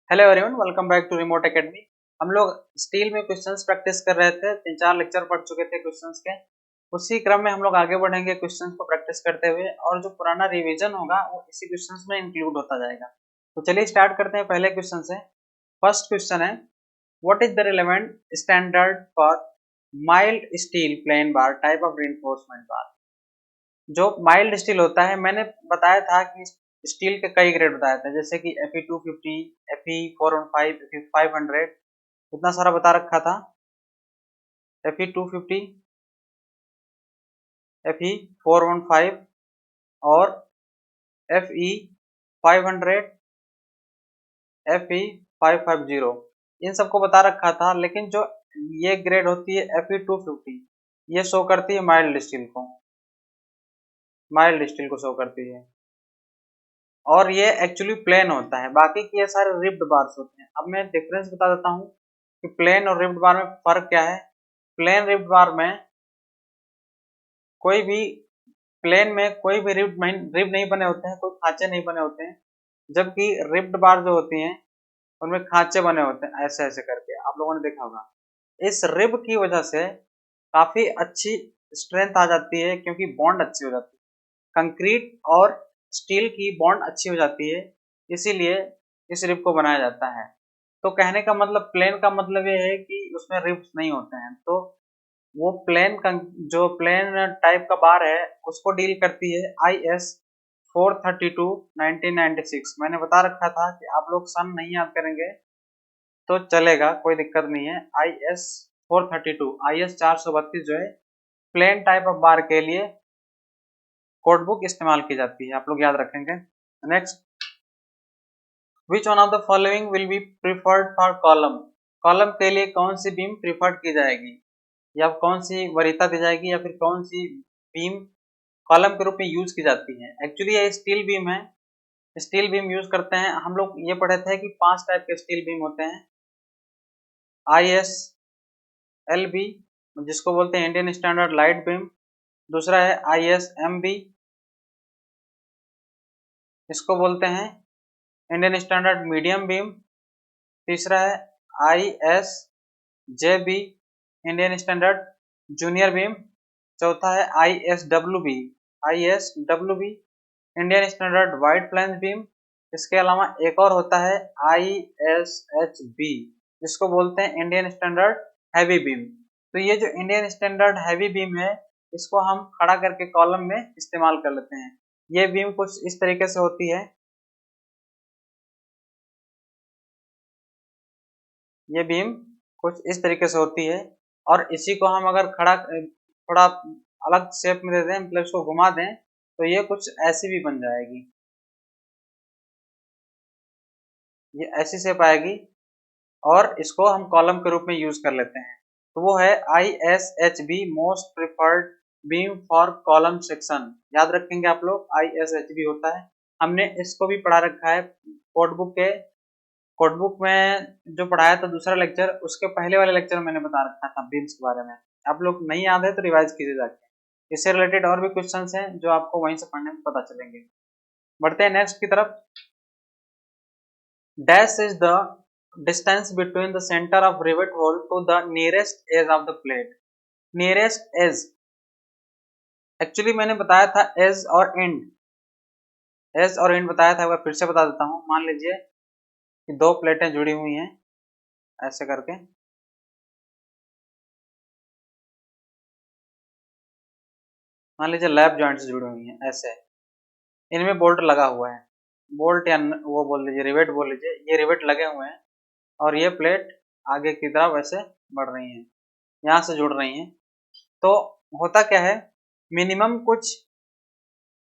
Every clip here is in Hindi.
Hello everyone, welcome back to Remote Academy. हम लोग स्टील में क्वेश्चंस प्रैक्टिस कर रहे थे। 3-4 लेक्चर पढ़ चुके थे क्वेश्चंस के। उसी क्रम में हम लोग आगे बढ़ेंगे क्वेश्चंस को प्रैक्टिस करते हुए, और जो पुराना रिवीजन होगा वो इसी क्वेश्चंस में इंक्लूड होता जाएगा। तो चलिए स्टार्ट करते हैं पहले क्वेश्चन से। फर्स्ट क्वेश्चन है, what is the relevant standard for mild steel plain bar type of reinforcement bar. जो माइल्ड स्टील होता है, मैंने बताया था कि स्टील के कई ग्रेड बताया था, जैसे कि Fe250, Fe415, Fe500, इतना सारा बता रखा था। Fe250, Fe415 और Fe500, Fe550, इन सबको बता रखा था। लेकिन जो ये ग्रेड होती है Fe250, ये शो करती है माइल्ड स्टील को शो करती है, और ये एक्चुअली प्लेन होता है। बाकी के ये सारे रिप्ड बार्स होते हैं। अब मैं डिफरेंस बता देता हूँ कि प्लेन और रिप्ड बार में फर्क क्या है। प्लेन रिप्ड बार में कोई भी रिब नहीं बने होते हैं, कोई खांचे नहीं बने होते हैं, जबकि रिप्ड बार जो होती हैं उनमें खांचे बने होते हैं, ऐसे ऐसे करके आप लोगों ने देखा होगा। इस रिब की वजह से काफी अच्छी स्ट्रेंथ आ जाती है, क्योंकि बॉन्ड अच्छी हो जाती है। कंक्रीट और स्टील की बॉन्ड अच्छी हो जाती है, इसीलिए इस रिब को बनाया जाता है। तो कहने का मतलब, प्लेन का मतलब ये है कि उसमें रिब्स नहीं होते हैं। तो वो जो प्लेन टाइप का बार है उसको डील करती है IS 432 1996। मैंने बता रखा था कि आप लोग सन नहीं याद करेंगे तो चलेगा, कोई दिक्कत नहीं है। IS 432, IS 432 जो है प्लेन टाइप ऑफ बार के लिए कोड बुक इस्तेमाल की जाती है, आप लोग याद रखेंगे। Next, which one of the following will be preferred for column. Column के लिए कौन सी बीम प्रिफर्ड की जाएगी, या कौन सी वरीयता दी जाएगी, या फिर कौन सी बीम कॉलम के रूप में यूज की जाती है। एक्चुअली ये स्टील बीम है, स्टील बीम यूज करते हैं। हम लोग ये पढ़े थे कि 5 टाइप के स्टील बीम होते हैं। ISLB, जिसको बोलते हैं इंडियन स्टैंडर्ड लाइट बीम। दूसरा है ISMB, इसको बोलते हैं इंडियन स्टैंडर्ड मीडियम बीम। तीसरा है ISJB, Indian standard junior beam. चौथा है ISWB, Indian standard wide flange beam. इसके अलावा एक और होता है ISHB, जिसको बोलते हैं इंडियन स्टैंडर्ड हैवी बीम। तो ये जो इंडियन स्टैंडर्ड हैवी बीम है, इसको हम खड़ा करके कॉलम में इस्तेमाल कर लेते हैं। ये बीम कुछ इस तरीके से होती है, ये बीम कुछ इस तरीके से होती है, और इसी को हम अगर खड़ा थोड़ा अलग शेप में दे दें, मतलब इसको घुमा दें, तो ये कुछ ऐसी भी बन जाएगी, ये ऐसी शेप आएगी, और इसको हम कॉलम के रूप में यूज कर लेते हैं। तो वो है ISHB, most preferred beam for column section. याद रखेंगे आप लोग, ISHB होता है। हमने इसको भी पढ़ा रखा है कोडबुक में जो पढ़ाया था दूसरा लेक्चर, उसके पहले वाले लेक्चर में मैंने बता रखा था बीम्स के बारे में। आप लोग नहीं याद है तो रिवाइज कीजिए जाके। इससे रिलेटेड और भी क्वेश्चंस हैं जो आपको वहीं से पढ़ने में पता चलेंगे। बढ़ते हैं नेक्स्ट की तरफ। Dash is the distance between the center of rivet hole to the nearest edge of the plate. Nearest edge, actually मैंने बताया था एज और एंड बताया था, फिर से बता देता हूँ। मान लीजिए कि दो प्लेटें जुड़ी हुई हैं ऐसे करके, मान लीजिए लैप जॉइंट से जुड़ी हुई हैं ऐसे, इनमें बोल्ट लगा हुआ है, बोल्ट या वो बोल लीजिए, रिवेट बोल लीजिए। ये रिवेट लगे हुए हैं और ये प्लेट आगे की तरफ ऐसे बढ़ रही है, यहाँ से जुड़ रही हैं। तो होता क्या है, मिनिमम कुछ,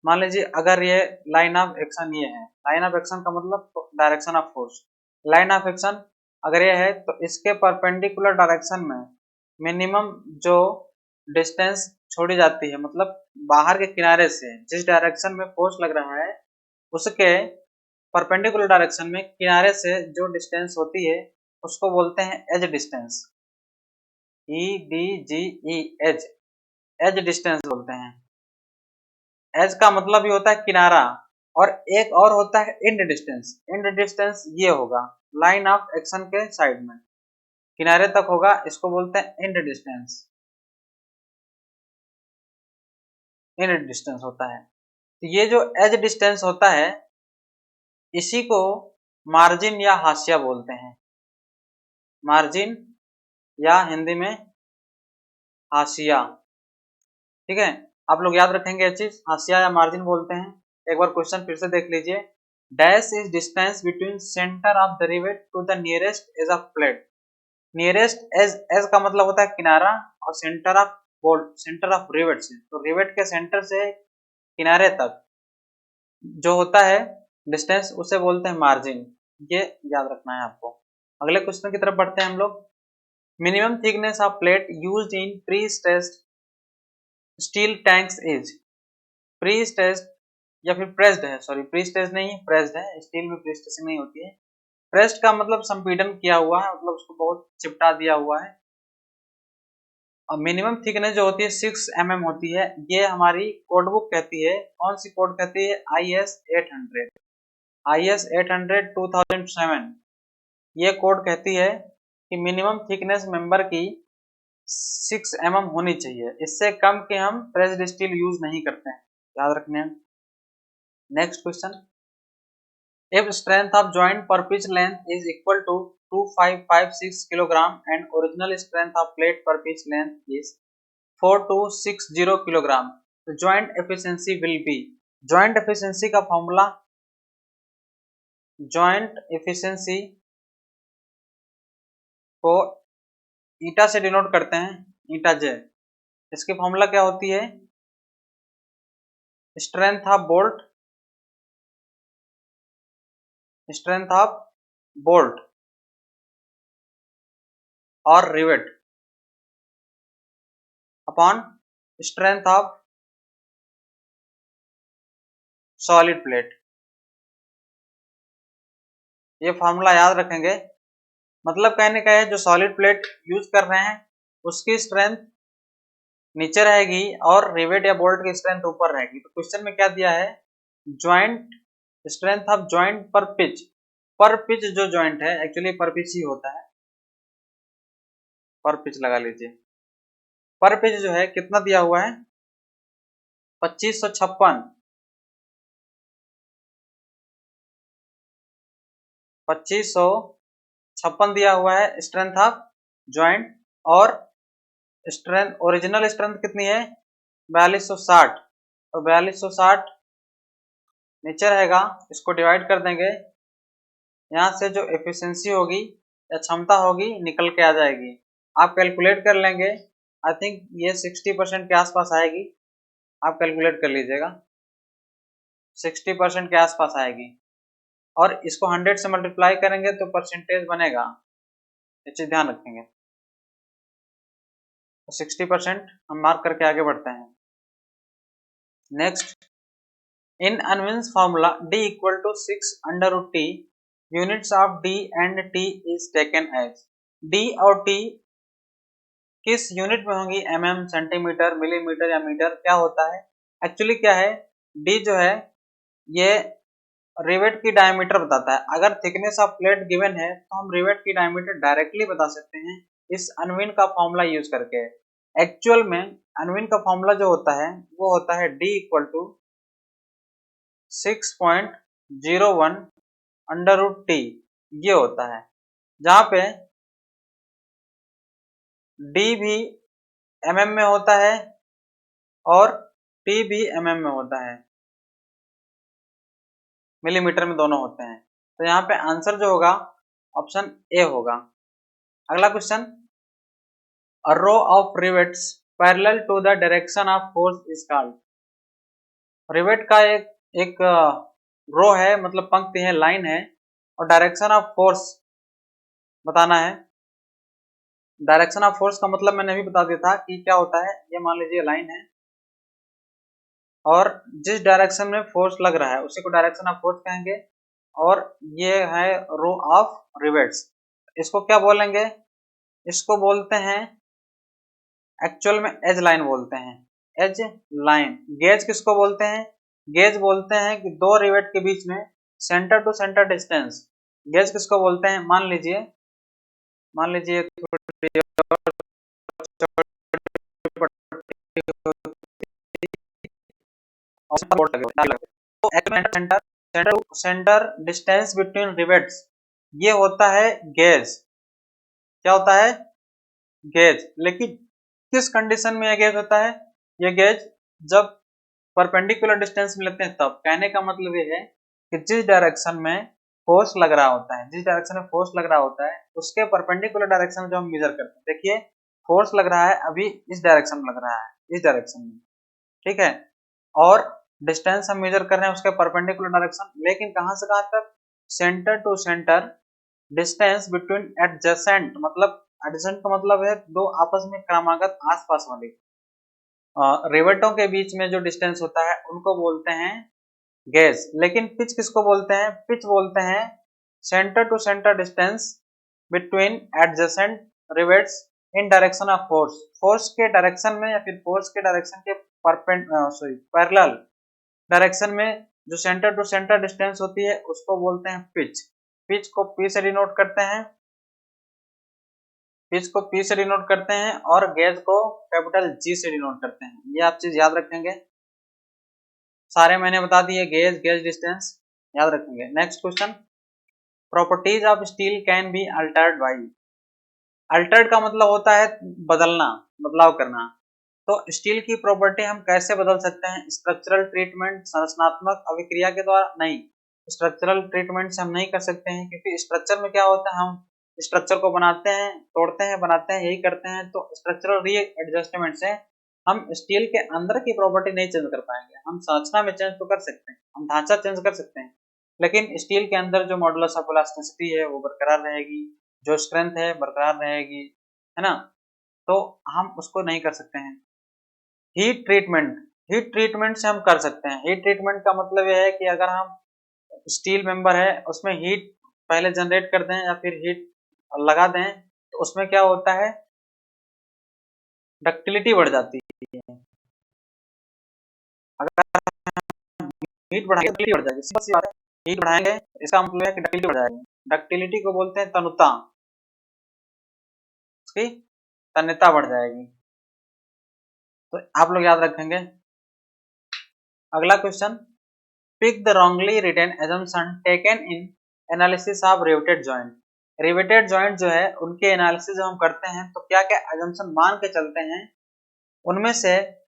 मान लीजिए अगर ये लाइन ऑफ एक्शन ये है, लाइन ऑफ एक्शन का मतलब direction of force, line of action अगर ये है, तो इसके परपेंडिकुलर डायरेक्शन में मिनिमम जो डिस्टेंस छोड़ी जाती है, मतलब बाहर के किनारे से जिस डायरेक्शन में फोर्स लग रहा है, उसके परपेंडिकुलर डायरेक्शन में किनारे से जो डिस्टेंस होती है, उसको बोलते हैं edge distance. EDGE, edge, edge distance बोलते हैं। एज का मतलब ही होता है किनारा, और एक और होता है इंड डिस्टेंस। इंड डिस्टेंस ये होगा लाइन ऑफ एक्शन के साइड में, किनारे तक होगा, इसको बोलते हैं इंड डिस्टेंस। इंड डिस्टेंस होता है। तो ये जो एज डिस्टेंस होता है इसी को मार्जिन या हाशिया बोलते हैं। मार्जिन या हिंदी में हाशिया। ठीक है, आप लोग याद रखेंगे ये चीज, हाशिया या मार्जिन बोलते हैं। एक बार क्वेश्चन फिर से देख लीजिए। Dash is distance between centre of the rivet to the nearest edge of plate. Nearest edge का मतलब होता है किनारा, और centre of bolt, centre of rivet से, तो रिवेट के सेंटर से किनारे तक जो होता है डिस्टेंस उसे बोलते हैं मार्जिन। ये याद रखना है आपको। अगले क्वेश्चन की तरफ बढ़ते हैं हम लोग। Minimum thickness of plate used in pre stressed steel tanks is. Pre stressed या फिर प्रेस्ड है, सॉरी प्री स्ट्रेस्ड नहीं प्रेस्ड है, स्टील में प्री स्ट्रेसिंग नहीं होती है। प्रेस्ड का मतलब संपीड़न किया हुआ है, मतलब उसको बहुत चिपटा दिया हुआ है। और मिनिमम थिकनेस जो होती है 6 mm होती है। ये हमारी कोड बुक कहती है, कौन सी कोड कहती है? IS 800। IS 800 2007 ये कोड कहती है कि मिनिमम थिकनेस मेंबर की 6 mm होनी चाहिए, इससे कम के हम प्रेस्ड स्टील यूज नहीं करते हैं, याद रखने हैं। Next question. If strength of joint per pitch length is equal to 2556 kilogram and original strength of plate per pitch length is 4260 kilogram, the joint efficiency will be। joint efficiency का फॉर्मूला, joint efficiency को ईटा से डिनोट करते हैं, ईटा जे। इसकी फॉर्मूला क्या होती है? Strength of bolt, strength of bolt और rivet upon strength of solid plate. ये फॉर्मूला याद रखेंगे। मतलब कहने का है जो सॉलिड प्लेट यूज कर रहे हैं उसकी स्ट्रेंथ नीचे रहेगी और रिवेट या बोल्ट की स्ट्रेंथ ऊपर रहेगी। तो क्वेश्चन में क्या दिया है? ज्वाइंट स्ट्रेंथ ऑफ ज्वाइंट पर पिच। पर पिच जो ज्वाइंट है एक्चुअली पर पिच ही होता है, पर पिच लगा लीजिए। पर पिच जो है कितना दिया हुआ है? 2556। 2556 दिया हुआ है स्ट्रेंथ ऑफ ज्वाइंट, और स्ट्रेंथ ओरिजिनल स्ट्रेंथ कितनी है? 4260। तो 4260 नीचे रहेगा, इसको डिवाइड कर देंगे, यहाँ से जो एफिशिएंसी होगी या क्षमता होगी निकल के आ जाएगी। आप कैलकुलेट कर लेंगे, आई थिंक ये 60% के आसपास आएगी। आप कैलकुलेट कर लीजिएगा, 60% के आसपास आएगी। और इसको 100 से मल्टीप्लाई करेंगे तो परसेंटेज बनेगा, ये चीज ध्यान रखेंगे। तो 60% हम मार्क करके आगे बढ़ते हैं। Next, in Unwin's formula d equal to 6 under root t, units of d and t is taken as. d और t किस यूनिट में होंगी? mm, सेंटीमीटर, मिलीमीटर या मीटर? क्या होता है एक्चुअली? क्या है d जो है ये रिवेट की डायमीटर बताता है। अगर थिकनेस ऑफ प्लेट गिवन है तो हम रिवेट की डायमीटर डायरेक्टली बता सकते हैं इस अनविन का फॉर्मूला यूज करके। एक्चुअल में अनविन का फॉर्मूला जो होता है वो होता है d equal to 6.01 under root T, ये होता है, जहां पे d भी mm में होता है और t भी mm में होता है, मिलीमीटर में दोनों होते हैं। तो यहाँ पे आंसर जो होगा ऑप्शन ए होगा। अगला question, a row of rivets parallel to the direction of force is called. Rivet का एक रो है, मतलब पंक्ति है, लाइन है, और डायरेक्शन ऑफ फोर्स बताना है। डायरेक्शन ऑफ फोर्स का मतलब मैंने अभी बता दिया था कि क्या होता है। ये मान लीजिए लाइन है और जिस डायरेक्शन में फोर्स लग रहा है उसी को डायरेक्शन ऑफ फोर्स कहेंगे, और ये है रो ऑफ रिवेट्स। इसको क्या बोलेंगे? इसको बोलते हैं, एक्चुअल में एज लाइन बोलते हैं, एज लाइन। गेज किसको बोलते हैं? गेज बोलते हैं कि दो रिवेट के बीच में centre to centre distance. Gauge किसको बोलते हैं? मान लीजिए थोड़ी और चौड़ी पट्टी होती है और सपोर्ट लगे हुए। तो centre centre to centre distance between rivets, ये होता है गेज। क्या होता है? गेज। लेकिन किस कंडीशन में यह गेज होता है? यह गेज जब परपेंडिकुलर डिस्टेंस मिलते हैं तब। कहने का मतलब ये है कि जिस डायरेक्शन में फोर्स लग रहा होता है, जिस डायरेक्शन में फोर्स लग रहा होता है उसके परपेंडिकुलर डायरेक्शन में जो हम मेजर करते हैं, देखिए फोर्स लग रहा है अभी इस डायरेक्शन में लग रहा है, इस डायरेक्शन में, ठीक है, और डिस्टेंस हम मेजर कर रहे हैं उसके परपेंडिकुलर डायरेक्शन, लेकिन कहां से कहां तक? Centre to centre distance between adjacent, मतलब एडजेसेंट का मतलब है दो आपस में क्रमागत आसपास वाले रिवेटों के बीच में जो डिस्टेंस होता है उनको बोलते हैं गेज। लेकिन पिच किसको बोलते हैं? पिच बोलते हैं centre to centre distance between adjacent rivets in direction of force. Force के डायरेक्शन में या फिर फोर्स के डायरेक्शन के पैरेलल डायरेक्शन में जो सेंटर टू सेंटर डिस्टेंस होती है उसको बोलते हैं पिच। पिच को पी से डिनोट करते हैं, पिच को पी से डिनोट करते हैं और गेज को कैपिटल जी से डिनोट करते हैं। ये आप चीज याद रखेंगे। सारे मैंने बता दिए, गेज, गेज डिस्टेंस याद रखेंगे। Next question, properties of steel can be altered by. Altered का मतलब होता है बदलना, बदलाव करना। तो स्टील की प्रॉपर्टी हम कैसे बदल सकते हैं? स्ट्रक्चरल ट्रीटमेंट, संरचनात्मक अभिक्रिया के द्वारा नहीं। स्ट्रक्चरल ट्रीटमेंट से हम नहीं कर सकते हैं क्योंकि स्ट्रक्चर में क्या होता है, हम स्ट्रक्चर को बनाते हैं, तोड़ते हैं, बनाते हैं, यही करते हैं। तो स्ट्रक्चरल रीएडजस्टमेंट से हम स्टील के अंदर की प्रॉपर्टी नहीं चेंज कर पाएंगे। हम संरचना में चेंज तो कर सकते हैं, हम ढांचा चेंज कर सकते हैं, लेकिन स्टील के अंदर जो मॉडुलस ऑफ इलास्टिसिटी है वो बरकरार रहेगी, जो स्ट्रेंथ है बरकरार रहेगी, है ना। तो हम उसको नहीं कर सकते हैं। हीट ट्रीटमेंट, हीट ट्रीटमेंट से हम कर सकते हैं। हीट ट्रीटमेंट का मतलब यह है कि अगर हम स्टील मेंबर है उसमें हीट पहले जनरेट कर दें या फिर हीट लगा दें तो उसमें क्या होता है, डक्टिलिटी बढ़ जाती है। अगर हीट बढ़ाएंगे डक्टिलिटी बढ़ जाएगी, सिंपल सी बात है। हीट बढ़ाएंगे इसका मतलब है कि डक्टिलिटी बढ़ जाएगी। डक्टिलिटी को बोलते हैं तनुता, उसकी तन्यता बढ़ जाएगी। तो आप लोग याद रखेंगे। अगला question, pick the wrongly written assumption taken in analysis of riveted joint. Riveted joint जो है उनके एनालिसिस जब हम करते हैं तो क्या क्या assumption मान के चलते हैं, उनमें से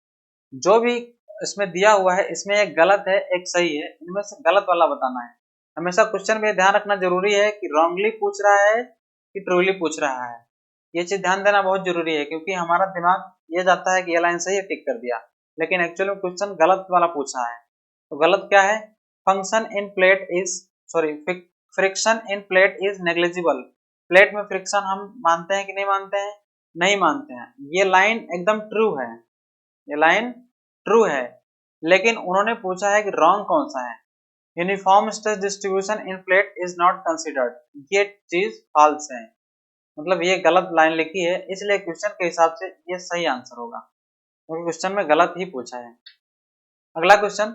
जो भी इसमें दिया हुआ है इसमें एक गलत है एक सही है, इनमें से गलत वाला बताना है। हमेशा क्वेश्चन में ध्यान रखना जरूरी है कि रॉन्गली पूछ रहा है कि ट्रूली पूछ रहा है। ये चीज ध्यान देना बहुत जरूरी है क्योंकि हमारा दिमाग ये जाता है कि ये लाइन सही है, टिक कर दिया, लेकिन एक्चुअली में क्वेश्चन गलत वाला पूछा है। तो गलत क्या है? Function in plate is sorry friction in plate is negligible. Plate में फ्रिक्शन हम मानते हैं कि नहीं मानते हैं? नहीं मानते हैं। ये लाइन एकदम ट्रू है, ये लाइन ट्रू है, लेकिन उन्होंने पूछा है कि रॉन्ग कौन सा है। Uniform stress distribution in plate is not considered, ये चीज फॉल्स है, मतलब ये गलत लाइन लिखी है, इसलिए क्वेश्चन के हिसाब से ये सही आंसर होगा क्योंकि क्वेश्चन में गलत ही पूछा है। अगला question,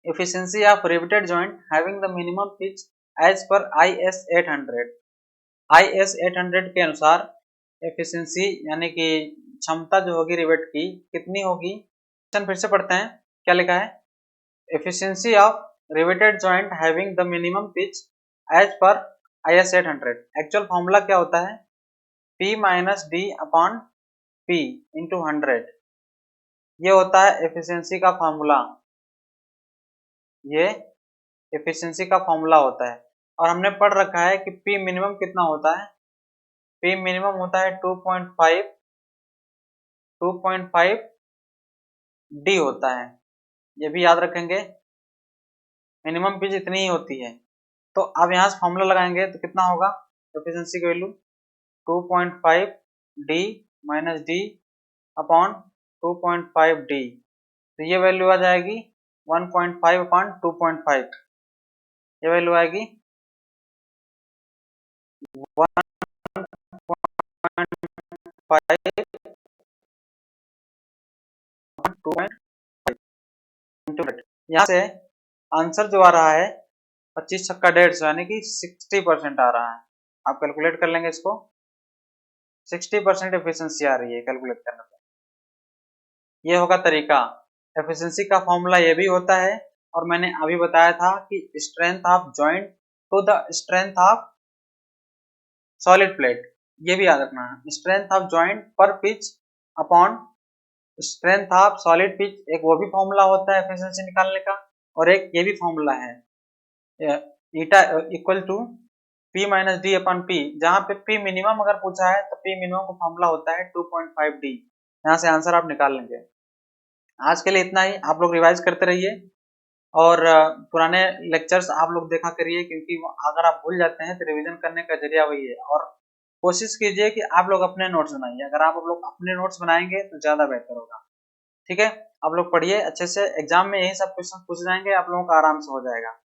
efficiency of riveted joint having the minimum pitch as per IS 800। IS 800 के अनुसार efficiency यानी कि क्षमता जो होगी रिवेट की कितनी होगी? क्वेश्चन फिर से पढ़ते हैं, क्या लिखा है? efficiency of riveted joint having the minimum pitch as per IS 800। Actual formula क्या होता है? P minus D upon P into 100, ये होता है एफिशिएंसी का फॉर्मूला, ये एफिशिएंसी का फॉर्मूला होता है। और हमने पढ़ रखा है कि P मिनिमम कितना होता है? P मिनिमम होता है 2.5 D होता है, ये भी याद रखेंगे। मिनिमम पिच इतनी ही होती है। तो अब यहाँ से फॉर्मूला लगाएंगे तो कितना होगा एफिशिएंसी की value? 2.5 D minus D upon 2.5 D, तो ये वैल्यू आ जाएगी 1.5 अपॉन 2.5, ये वैल्यू आएगी 1.5 2.5 इंटू 100। यहाँ से आंसर जो आ रहा है 25 छक्का 150 यानी कि 60% आ रहा है। आप कैलकुलेट कर लेंगे इसको, 60% एफिशिएंसी आ रही है कैलकुलेट करने पे। ये होगा तरीका। एफिशिएंसी का फॉर्मूला ये भी होता है, और मैंने अभी बताया था कि strength of joint to the strength of solid plate, ये भी याद रखना है। स्ट्रेंथ ऑफ जॉइंट पर pitch upon strength of solid pitch, एक वो भी फॉर्मूला होता है एफिशिएंसी निकालने का, और एक ये भी फॉर्मूला है eta equal to P minus D upon P, जहाँ पे P मिनिमम अगर पूछा है तो P मिनिमम का फॉर्मूला होता है 2.5 डी। यहाँ से आंसर आप निकाल लेंगे। आज के लिए इतना ही, आप लोग रिवाइज करते रहिए और पुराने लेक्चर्स आप लोग देखा करिए, क्योंकि अगर आप भूल जाते हैं तो रिवीजन करने का जरिया वही है। और कोशिश कीजिए कि आप लोग अपने नोट्स बनाइए, अगर आप लोग अपने नोट्स बनाएंगे तो ज्यादा बेहतर होगा। ठीक है, आप लोग पढ़िए अच्छे से, एग्जाम में यही सब क्वेश्चन पूछ जाएंगे, आप लोगों का आराम से हो जाएगा।